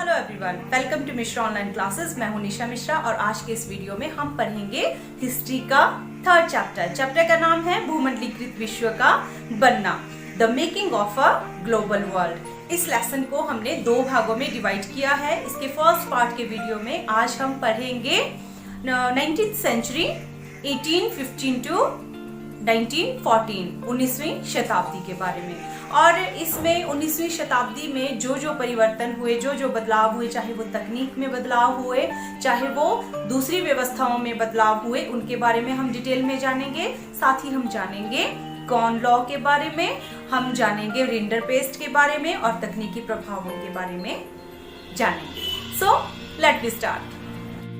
Hello everyone, welcome to Mishra online classes. मैं हूं निशा मिश्रा और आज के इस वीडियो में हम पढ़ेंगे हिस्ट्री का थर्ड चैप्टर का नाम है भूमंडलीकृत विश्व का बनना, the making of a global world. इस लेसन को हमने दो भागों में डिवाइड किया है। इसके फर्स्ट पार्ट के वीडियो में आज हम पढ़ेंगे 19th सेंचुरी 1815 टू 1914 19वीं शताब्दी के बारे में। और इसमें 19वीं शताब्दी में जो जो परिवर्तन हुए, जो जो बदलाव हुए, चाहे वो तकनीक में बदलाव हुए, चाहे वो दूसरी व्यवस्थाओं में बदलाव हुए, उनके बारे में हम डिटेल में जानेंगे। साथ ही हम जानेंगे कॉर्न लॉ के बारे में, हम जानेंगे रिंडरपेस्ट के बारे में और तकनीकी प्रभावों के बारे में जानेंगे। So let me start.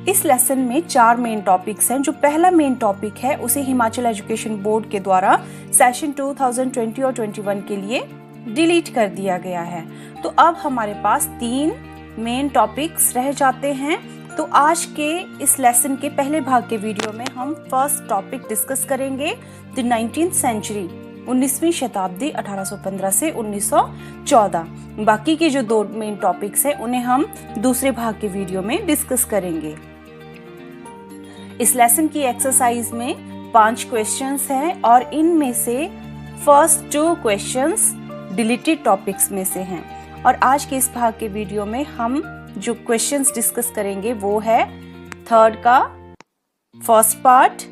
इस लेसन में 4 मेन टॉपिक्स हैं। जो पहला मेन टॉपिक है उसे हिमाचल एजुकेशन बोर्ड के द्वारा सेशन 2020 और 21 के लिए डिलीट कर दिया गया है। तो अब हमारे पास 3 मेन टॉपिक्स रह जाते हैं। तो आज के इस लेसन के पहले भाग के वीडियो में हम फर्स्ट टॉपिक डिस्कस करेंगे, द 19th सेंचुरी 19वीं शताब्दी 1815 से 1914। बाकी के जो 2 मेन टॉपिक्स हैं उन्हें हम दूसरे भाग के वीडियो में डिस्कस करेंगे। इस लेसन की एक्सरसाइज में 5 क्वेश्चंस हैं और इनमें से फर्स्ट 2 क्वेश्चंस डिलीटेड टॉपिक्स में से हैं। और आज के इस भाग के वीडियो में हम जो क्वेश्चंस डिस्कस करेंगे वो है थर्ड का फर्स्ट पार्ट,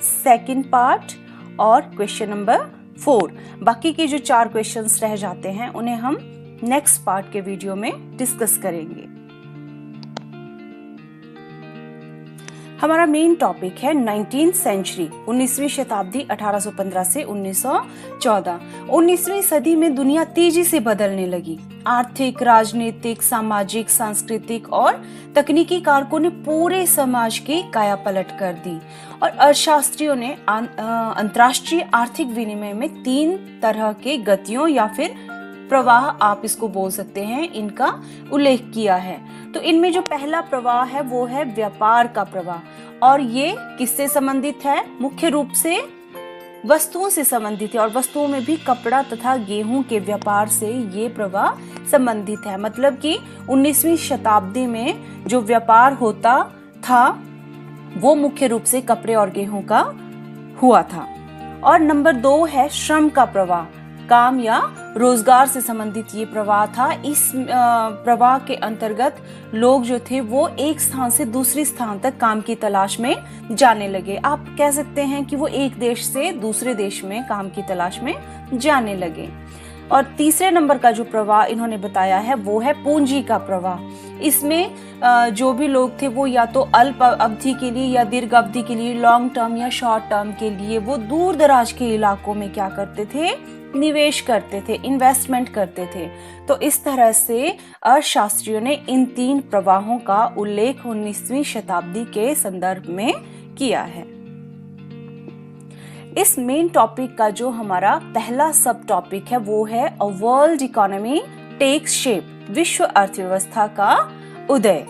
सेकंड पार्ट और क्वेश्चन नंबर 4। बाकी के जो 4 क्वेश्चंस रह जाते हैं उन्हें हम नेक्स्ट पार्ट के वीडियो में डिस्कस करेंगे। हमारा मेन टॉपिक है 19th सेंचुरी 19वीं शताब्दी 1815 से 1914। 19वीं सदी में दुनिया तेजी से बदलने लगी। आर्थिक, राजनीतिक, सामाजिक, सांस्कृतिक और तकनीकी कारकों ने पूरे समाज की कायापलट कर दी और अर्थशास्त्रियों ने अंतर्राष्ट्रीय आर्थिक विनिमय में 3 तरह के गतियों या फिर प्रवाह, आप इसको बोल सकते हैं, इनका उल्लेख किया है। तो इनमें जो पहला प्रवाह है वो है व्यापार का प्रवाह और ये किससे संबंधित है? मुख्य रूप से वस्तुओं से संबंधित है और वस्तुओं में भी कपड़ा तथा गेहूं के व्यापार से ये प्रवाह संबंधित है। मतलब कि 19वीं शताब्दी में जो व्यापार होता था वो मुख्य रूप से कपड़े और गेहूं का हुआ था। और नंबर 2 है श्रम का प्रवाह, काम या रोजगार से संबंधित ये प्रवाह था। इस प्रवाह के अंतर्गत लोग जो थे वो एक स्थान से दूसरे स्थान तक काम की तलाश में जाने लगे। आप कह सकते हैं कि वो एक देश से दूसरे देश में काम की तलाश में जाने लगे। और तीसरे नंबर का जो प्रवाह इन्होंने बताया है वो है पूंजी का प्रवाह। इसमें जो भी लोग थे वो या तो अल्प अवधि के लिए या दीर्घ अवधि के लिए, लॉन्ग टर्म या शॉर्ट टर्म के लिए, वो दूर दराज के इलाकों में क्या करते थे? निवेश करते थे, इन्वेस्टमेंट करते थे। तो इस तरह से अर्थशास्त्रियों ने इन 3 प्रवाहों का उल्लेख 19वीं शताब्दी के संदर्भ में किया है। इस मेन टॉपिक का जो हमारा पहला सब टॉपिक है वो है a world economy takes shape, विश्व अर्थव्यवस्था का उदय।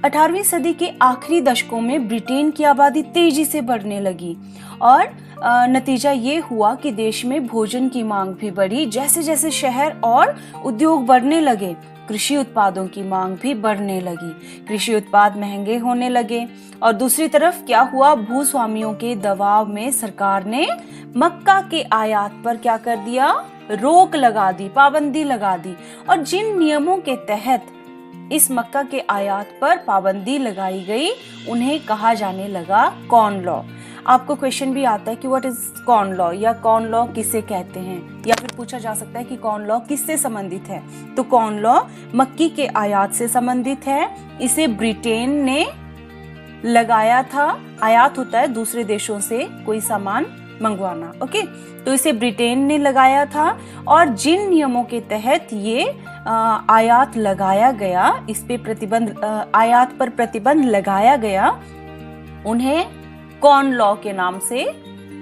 18वीं सदी के आखिरी दशकों में ब्रिटेन की आबादी तेजी से बढ़ने लगी और नतीजा ये हुआ कि देश में भोजन की मांग भी बढ़ी। जैसे जैसे शहर और उद्योग बढ़ने लगे, कृषि उत्पादों की मांग भी बढ़ने लगी। कृषि उत्पाद महंगे होने लगे और दूसरी तरफ क्या हुआ? भूस्वामियों के दबाव में सरकार ने मक्का के आयात पर क्या कर दिया? रोक लगा दी, पाबंदी लगा दी। और जिन नियमों के तहत इस मक्का के आयात पर पाबंदी लगाई गई उन्हें कहा जाने लगा कॉर्न लॉ। आपको क्वेश्चन भी आता है कि व्हाट इज कॉर्न लॉ या कॉर्न लॉ किसे कहते हैं, या फिर पूछा जा सकता है कि कॉर्न लॉ किससे संबंधित है। तो कॉर्न लॉ मक्की के आयात से संबंधित है। इसे ब्रिटेन ने लगाया था। आयात होता है दूसरे देशों से कोई सामान मंगवाना, ओके। तो इसे ब्रिटेन ने लगाया था और जिन नियमों के तहत ये आयात लगाया गया, इस पे प्रतिबंध, आयात पर प्रतिबंध लगाया गया, उन्हें कॉर्न लॉ के नाम से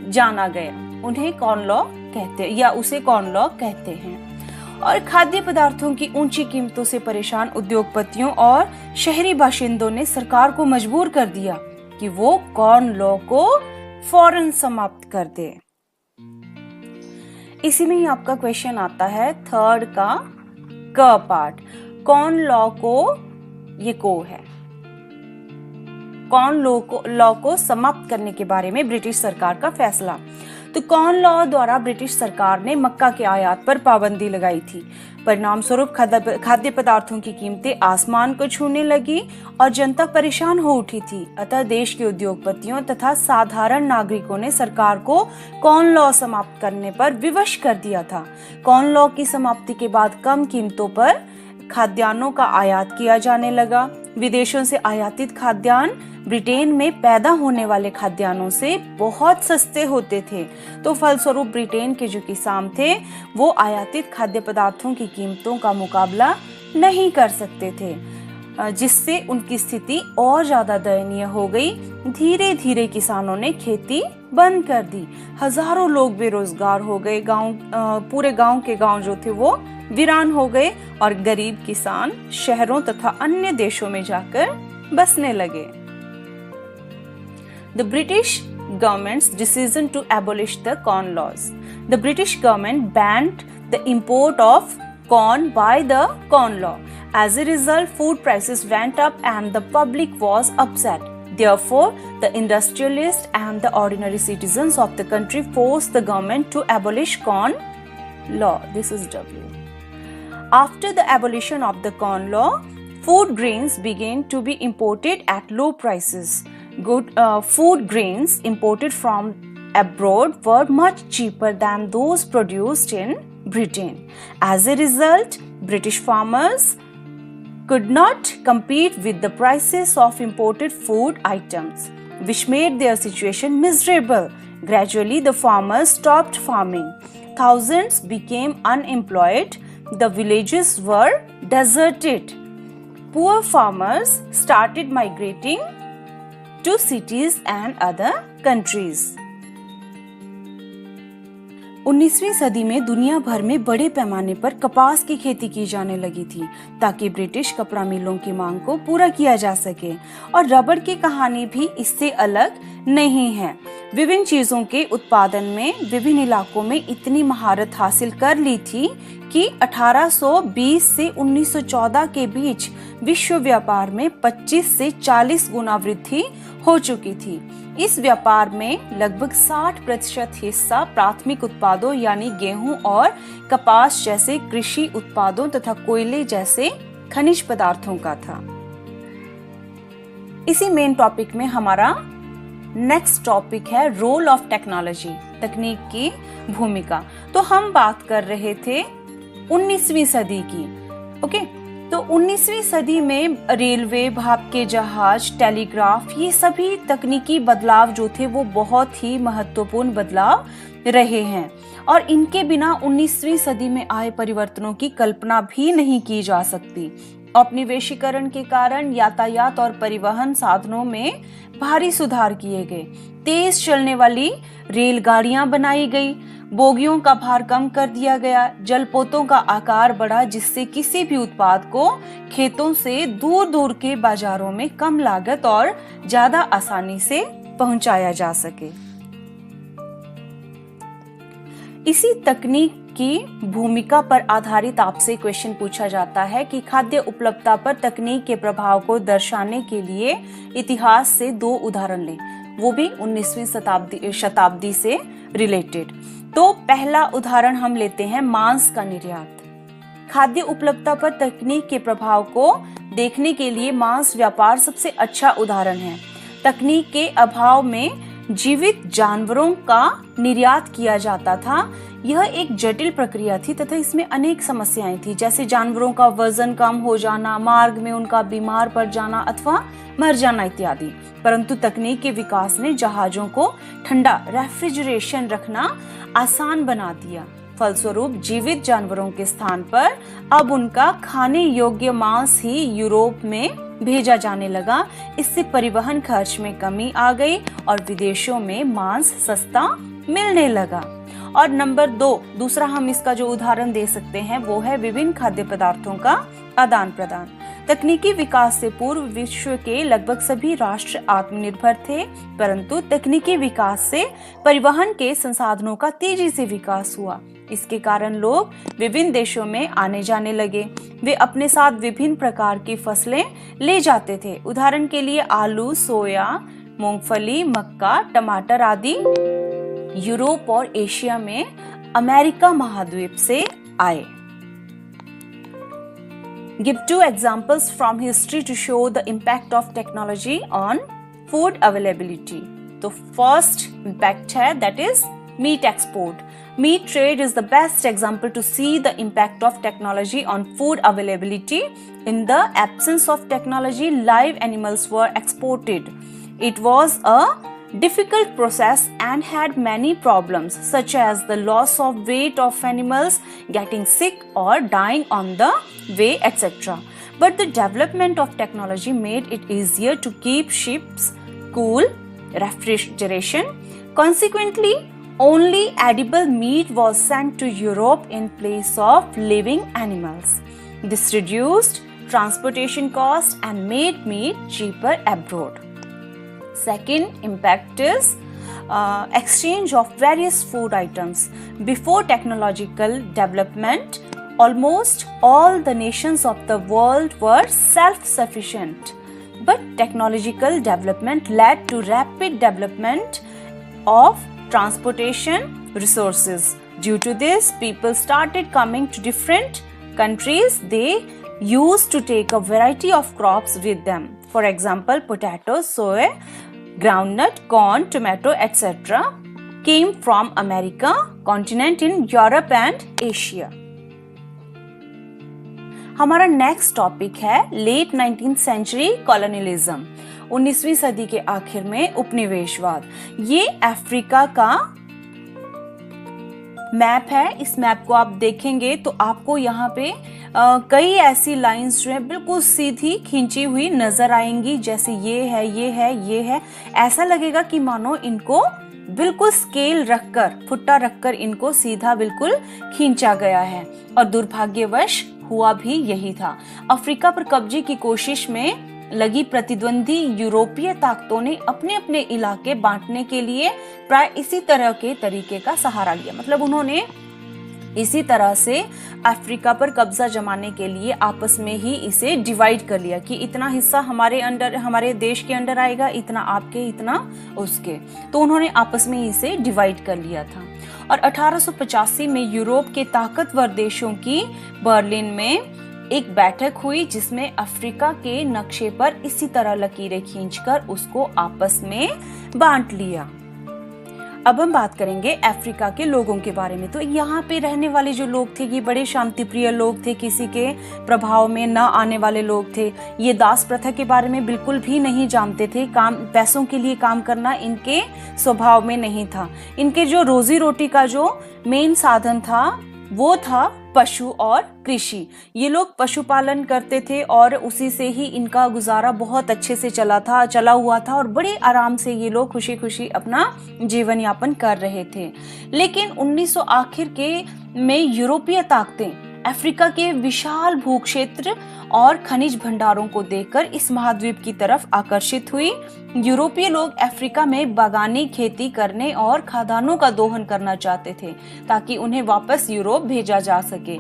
जाना गया। उन्हें कॉर्न लॉ कहते हैं या उसे कॉर्न लॉ कहते हैं। और खाद्य पदार्थों की ऊंची कीमतों से परेशान उद्योगपतियों और शहरी बाशिंदों ने सरकार को मजबूर कर दिया कि वो कॉर्न लॉ को फौरन समाप्त कर दे। इसी में ही आपका क्वेश्चन आता है थर्ड का क पार्ट। कॉर्न लॉ को समाप्त करने के बारे में ब्रिटिश सरकार का फैसला। तो कॉर्न लॉ द्वारा ब्रिटिश सरकार ने मक्का के आयात पर पाबंदी लगाई थी। परिणाम स्वरूप खाद्य पदार्थों की कीमतें आसमान को छूने लगी और जनता परेशान हो उठी थी। अतः देश के उद्योगपतियों तथा साधारण नागरिकों ने सरकार को कॉर्न लॉ समाप्त करने पर विवश कर दिया था। कॉर्न लॉ की समाप्ति के बाद कम कीमतों पर खाद्यान्नों का आयात किया जाने लगा। विदेशों से आयातित खाद्यान्न ब्रिटेन में पैदा होने वाले खाद्यान्नों से बहुत सस्ते होते थे। तो फलस्वरूप ब्रिटेन के जो किसान थे वो आयातित खाद्य पदार्थों की कीमतों का मुकाबला नहीं कर सकते थे, जिससे उनकी स्थिति और ज्यादा दयनीय हो गई। धीरे धीरे किसानों ने खेती बंद कर दी। हजारों लोग बेरोजगार हो गए। पूरे गांव के गांव जो थे वो वीरान हो गए और गरीब किसान शहरों तथा अन्य देशों में जाकर बसने लगे। The British government's decision to abolish the corn laws. The British government banned the import of corn by the corn law. As a result, food prices went up and the public was upset. Therefore, the industrialists and the ordinary citizens of the country forced the government to abolish corn law. This is W. After the abolition of the corn law, food grains began to be imported at low prices. Food grains imported from abroad were much cheaper than those produced in Britain. As a result, British farmers could not compete with the prices of imported food items, which made their situation miserable. Gradually, the farmers stopped farming. Thousands became unemployed. The villages were deserted. Poor farmers started migrating to cities and other countries. 19वीं सदी में दुनिया भर में बड़े पैमाने पर कपास की खेती की जाने लगी थी ताकि ब्रिटिश कपड़ा मिलों की मांग को पूरा किया जा सके। और रबड़ की कहानी भी इससे अलग नहीं है। विभिन्न चीजों के उत्पादन में विभिन्न इलाकों में इतनी महारत हासिल कर ली थी कि 1820 से 1914 के बीच विश्व व्यापार में 25 से 40 गुना वृद्धि हो चुकी थी। इस व्यापार में लगभग 60% हिस्सा प्राथमिक उत्पादों यानी गेहूं और कपास जैसे कृषि उत्पादों तथा कोयले जैसे खनिज पदार्थों का था। इसी मेन टॉपिक में हमारा नेक्स्ट टॉपिक है रोल ऑफ टेक्नोलॉजी, तकनीक की भूमिका। तो हम बात कर रहे थे 19वीं सदी की। ओके, तो 19वीं सदी में रेलवे, भाप के जहाज, टेलीग्राफ, ये सभी तकनीकी बदलाव जो थे वो बहुत ही महत्वपूर्ण बदलाव रहे हैं और इनके बिना 19वीं सदी में आए परिवर्तनों की कल्पना भी नहीं की जा सकती। औपनिवेशीकरण के कारण यातायात और परिवहन साधनों में भारी सुधार किए गए। तेज चलने वाली रेलगाड़ियां बनाई गई, बोगियों का भार कम कर दिया गया, जलपोतों का आकार बढ़ा जिससे किसी भी उत्पाद को खेतों से दूर दूर के बाजारों में कम लागत और ज्यादा आसानी से पहुंचाया जा सके। इसी तकनीक की भूमिका पर आधारित आपसे क्वेश्चन पूछा जाता है कि खाद्य उपलब्धता पर तकनीक के प्रभाव को दर्शाने के लिए इतिहास से 2 उदाहरण लें, वो भी 19वीं शताब्दी से रिलेटेड। तो पहला उदाहरण हम लेते हैं मांस का निर्यात। खाद्य उपलब्धता पर तकनीक के प्रभाव को देखने के लिए मांस व्यापार सबसे अच्छा उदाहरण है। तकनीक के अभाव में जीवित जानवरों का निर्यात किया जाता था। यह एक जटिल प्रक्रिया थी तथा इसमें अनेक समस्याएं थी, जैसे जानवरों का वजन कम हो जाना, मार्ग में उनका बीमार पड़ जाना अथवा मर जाना इत्यादि। परंतु तकनीक के विकास ने जहाजों को ठंडा रेफ्रिजरेशन रखना आसान बना दिया। फलस्वरूप जीवित जानवरों के स्थान पर अब उनका खाने योग्य मांस ही यूरोप में भेजा जाने लगा। इससे परिवहन खर्च में कमी आ गई और विदेशों में मांस सस्ता मिलने लगा। और नंबर 2, दूसरा हम इसका जो उदाहरण दे सकते हैं वो है विभिन्न खाद्य पदार्थों का आदान प्रदान। तकनीकी विकास से पूर्व विश्व के लगभग सभी राष्ट्र आत्मनिर्भर थे, परंतु तकनीकी विकास से परिवहन के संसाधनों का तेजी से विकास हुआ। इसके कारण लोग विभिन्न देशों में आने जाने लगे। वे अपने साथ विभिन्न प्रकार की फसलें ले जाते थे। उदाहरण के लिए आलू, सोया, मूंगफली, मक्का, टमाटर आदि यूरोप और एशिया में अमेरिका महाद्वीप से आए। Give 2 examples from history to show the impact of technology on food availability. तो first impact है that is meat export. Meat trade is the best example to see the impact of technology on food availability. In the absence of technology, live animals were exported. It was a difficult process and had many problems such as the loss of weight of animals, getting sick or dying on the way, etc. But the development of technology made it easier to keep ships cool, refrigeration. Consequently, only edible meat was sent to Europe in place of living animals. This reduced transportation costs and made meat cheaper abroad. Second impact is exchange of various food items. Before technological development, almost all the nations of the world were self-sufficient. But technological development led to rapid development of transportation resources. Due to this, people started coming to different countries. They used to take a variety of crops with them. For example, potatoes, soy, groundnut, corn, tomato, etc. came from America continent in Europe and Asia. हमारा next topic है late 19th century colonialism. 19वीं सदी के आखिर में उपनिवेशवाद। ये Africa का मैप है। इस मैप को आप देखेंगे तो आपको यहाँ पे कई ऐसी लाइंस जो है बिल्कुल सीधी खींची हुई नजर आएंगी, जैसे ये है, ये है, ये है। ऐसा लगेगा कि मानो इनको बिल्कुल स्केल रखकर, फुट्टा रखकर इनको सीधा बिल्कुल खींचा गया है। और दुर्भाग्यवश हुआ भी यही था। अफ्रीका पर कब्जे की कोशिश में लगी प्रतिद्वंदी यूरोपीय ताकतों ने अपने अपने इलाके बांटने के लिए प्राय इसी तरह के तरीके का सहारा लिया। मतलब उन्होंने इसी तरह से अफ्रीका पर कब्जा जमाने के लिए आपस में ही इसे डिवाइड कर लिया कि इतना हिस्सा हमारे अंडर, हमारे देश के अंडर आएगा, इतना आपके, इतना उसके। तो उन्होंने आपस में इसे डिवाइड कर लिया था। और 1885 में यूरोप के ताकतवर देशों की बर्लिन में एक बैठक हुई जिसमें अफ्रीका के नक्शे पर इसी तरह लकीरें खींचकर उसको आपस में बांट लिया। अब हम बात करेंगे अफ्रीका के लोगों के बारे में। तो यहाँ पे रहने वाले जो लोग थे ये बड़े शांतिप्रिय लोग थे, किसी के प्रभाव में न आने वाले लोग थे। ये दास प्रथा के बारे में बिल्कुल भी नहीं जानते थे। काम, पैसों के लिए काम करना इनके स्वभाव में नहीं था। इनके जो रोजी रोटी का जो मेन साधन था वो था पशु और कृषि। ये लोग पशुपालन करते थे और उसी से ही इनका गुजारा बहुत अच्छे से चला हुआ था और बड़े आराम से ये लोग खुशी खुशी अपना जीवन यापन कर रहे थे। लेकिन 1900 आखिर के में यूरोपीय ताकतें अफ्रीका के विशाल भूक्षेत्र और खनिज भंडारों को देखकर इस महाद्वीप की तरफ आकर्षित हुई। यूरोपीय लोग अफ्रीका में बागानी खेती करने और खाद्यान्नों का दोहन करना चाहते थे ताकि उन्हें वापस यूरोप भेजा जा सके।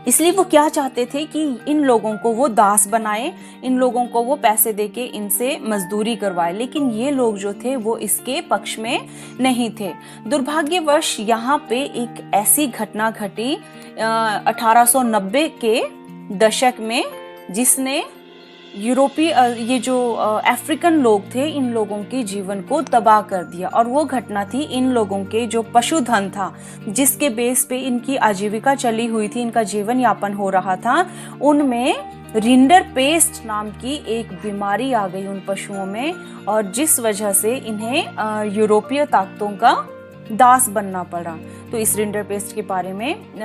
इसलिए वो क्या चाहते थे कि इन लोगों को वो दास बनाए, इन लोगों को वो पैसे देके इनसे मजदूरी करवाए। लेकिन ये लोग जो थे वो इसके पक्ष में नहीं थे। दुर्भाग्यवश यहाँ पे एक ऐसी घटना घटी 1890 के दशक में जिसने यूरोपीय ये जो अफ्रीकन लोग थे इन लोगों के जीवन को तबाह कर दिया। और वो घटना थी इन लोगों के जो पशुधन था जिसके बेस पे इनकी आजीविका चली हुई थी, इनका जीवन यापन हो रहा था, उनमें रिंडर पेस्ट नाम की एक बीमारी आ गई उन पशुओं में और जिस वजह से इन्हें यूरोपीय ताकतों का दास बनना पड़ा। तो इस रिंडर पेस्ट के बारे में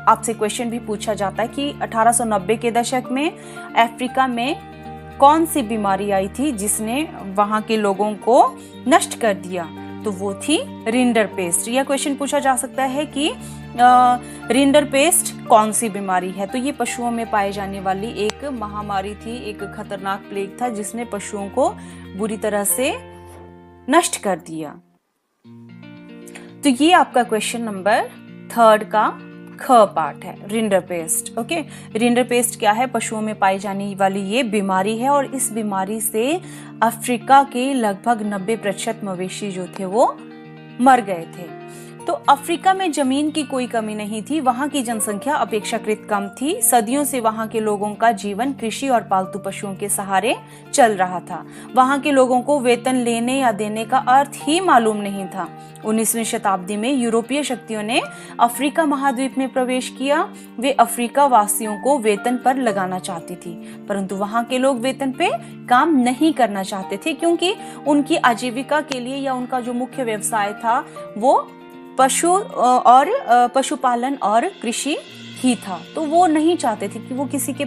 आपसे क्वेश्चन भी पूछा जाता है कि 1890 के दशक में अफ्रीका में कौन सी बीमारी आई थी जिसने वहां के लोगों को नष्ट कर दिया। तो वो थी रिंडर पेस्ट। यह क्वेश्चन पूछा जा सकता है कि रिंडर पेस्ट कौन सी बीमारी है। तो ये पशुओं में पाई जाने वाली एक महामारी थी, एक खतरनाक प्लेग था जिसने पशुओं को बुरी तरह से नष्ट कर दिया। तो ये आपका क्वेश्चन नंबर 3 का ख पार्ट है, रिंडरपेस्ट। ओके, रिंडरपेस्ट क्या है? पशुओं में पाई जाने वाली ये बीमारी है और इस बीमारी से अफ्रीका के लगभग 90% मवेशी जो थे वो मर गए थे। तो अफ्रीका में जमीन की कोई कमी नहीं थी, वहां की जनसंख्या अपेक्षाकृत कम थी। सदियों से वहां के लोगों का जीवन कृषि और पालतू पशुओं के सहारे चल रहा था। वहां के लोगों को वेतन लेने या देने का अर्थ ही मालूम नहीं था। 19वीं शताब्दी में यूरोपीय शक्तियों ने अफ्रीका महाद्वीप में प्रवेश किया। वे अफ्रीका वासियों को वेतन पर लगाना चाहती थी, परंतु वहां के लोग वेतन पे काम नहीं करना चाहते थे, क्योंकि उनकी आजीविका के लिए या उनका जो मुख्य व्यवसाय था वो पशुपालन और कृषि ही था। तो वो नहीं चाहते थे कि वो किसी के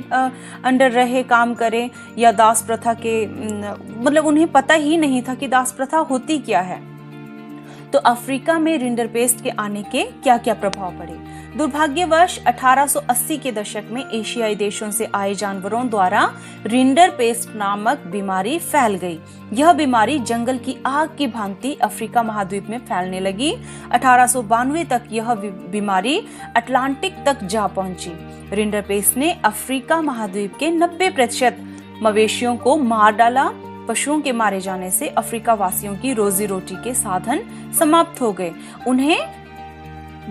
अंडर रहे, काम करे, या दास प्रथा के मतलब उन्हें पता ही नहीं था कि दास प्रथा होती क्या है। तो अफ्रीका में रिंडरपेस्ट के आने के क्या क्या प्रभाव पड़े? दुर्भाग्यवश 1880 के दशक में एशियाई देशों से आए जानवरों द्वारा रिंडरपेस्ट नामक बीमारी फैल गई। यह बीमारी जंगल की आग की भांति अफ्रीका महाद्वीप में फैलने लगी। 1892 तक यह बीमारी अटलांटिक तक जा पहुंची। रिंडरपेस्ट ने अफ्रीका महाद्वीप के 90% मवेशियों को मार डाला। पशुओं के मारे जाने से अफ्रीका वासियों की रोजी रोटी के साधन समाप्त हो गए। उन्हें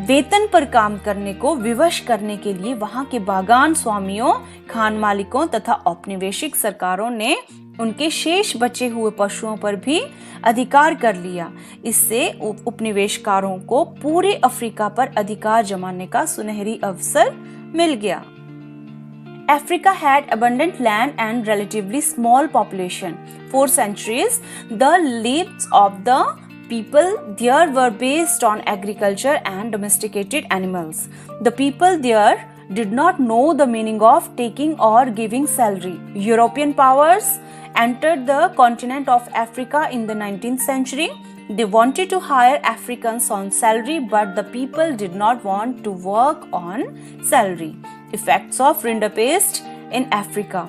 वेतन पर काम करने को विवश करने के लिए वहां के बागान स्वामियों, खान मालिकों तथा औपनिवेशिक सरकारों ने उनके शेष बचे हुए पशुओं पर भी अधिकार कर लिया। इससे उपनिवेशकारों को पूरे अफ्रीका पर अधिकार जमाने का सुनहरी अवसर मिल गया। Africa had abundant land and relatively small population. For centuries, the lives of the people there were based on agriculture and domesticated animals. The people there did not know the meaning of taking or giving salary. European powers entered the continent of Africa in the 19th century. They wanted to hire Africans on salary, but the people did not want to work on salary. Effects of Rinderpest in Africa.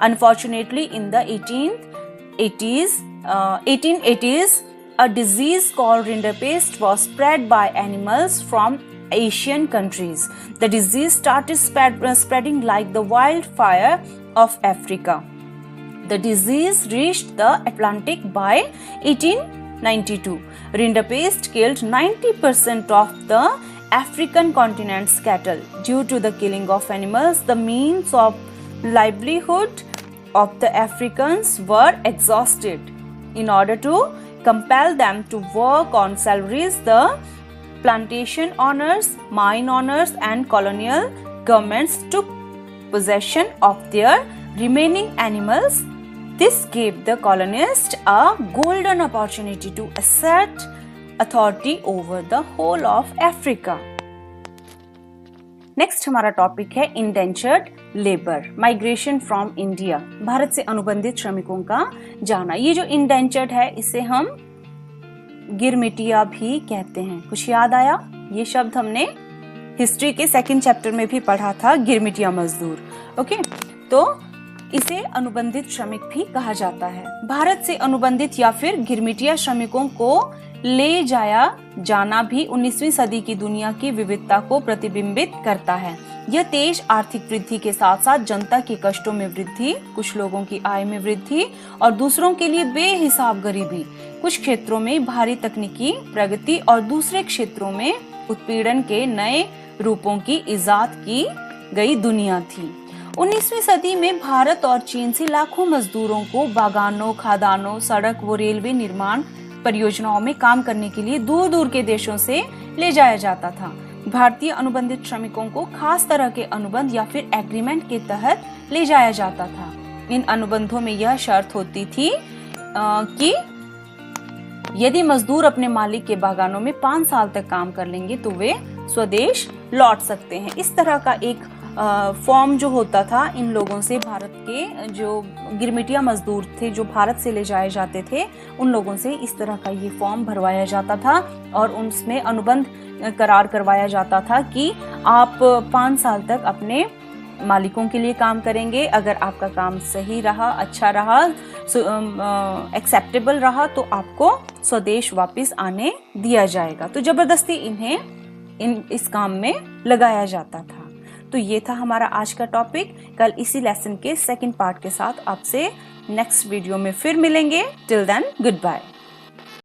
Unfortunately, in the 1880s, a disease called Rinderpest was spread by animals from Asian countries. The disease started spreading like the wildfire of Africa. The disease reached the Atlantic by 1892. Rinderpest killed 90% of the African continent's cattle. Due to the killing of animals, the means of livelihood of the Africans were exhausted. In order to compel them to work on salaries, the plantation owners, mine owners, and colonial governments took possession of their remaining animals. This gave the colonists a golden opportunity to assert authority over the whole of Africa. Next हमारा topic है indentured labour, migration from India. Bharat से अनुबंधित श्रमिकों का जाना। ये जो indentured है इसे हम गिरमिटिया भी कहते हैं। कुछ याद आया? ये शब्द हमने हिस्ट्री के 2nd चैप्टर में भी पढ़ा था, गिरमिटिया मजदूर। ओके, तो इसे अनुबंधित श्रमिक भी कहा जाता है। भारत से अनुबंधित या फिर गिरमिटिया श्रमिकों को ले जाया जाना भी 19वीं सदी की दुनिया की विविधता को प्रतिबिंबित करता है। यह तेज आर्थिक वृद्धि के साथ साथ जनता के कष्टों में वृद्धि, कुछ लोगों की आय में वृद्धि और दूसरों के लिए बेहिसाब गरीबी, कुछ क्षेत्रों में भारी तकनीकी प्रगति और दूसरे क्षेत्रों में उत्पीड़न के नए रूपों की इजाद की गई दुनिया थी। 19वीं सदी में भारत और चीन से लाखों मजदूरों को बागानों, खादानों, सड़क व रेलवे निर्माण परियोजनाओं में काम करने के लिए दूर दूर के देशों से ले जाया जाता था। भारतीय अनुबंधित श्रमिकों को खास तरह के अनुबंध या फिर एग्रीमेंट के तहत ले जाया जाता था। इन अनुबंधों में यह शर्त होती थी कि यदि मजदूर अपने मालिक के बागानों में 5 साल तक काम कर लेंगे तो वे स्वदेश लौट सकते हैं। इस तरह का एक फॉर्म जो होता था इन लोगों से, भारत के जो गिरमिटिया मजदूर थे जो भारत से ले जाए जाते थे, उन लोगों से इस तरह का ये फॉर्म भरवाया जाता था और उसमें अनुबंध करार करवाया जाता था कि आप 5 साल तक अपने मालिकों के लिए काम करेंगे। अगर आपका काम सही रहा, अच्छा रहा, एक्सेप्टेबल रहा तो आपको स्वदेश वापस आने दिया जाएगा। तो जबरदस्ती इन्हें इस काम में लगाया जाता था। तो ये था हमारा आज का टॉपिक। कल इसी लेसन के सेकंड पार्ट के साथ आपसे नेक्स्ट वीडियो में फिर मिलेंगे। Till then good bye.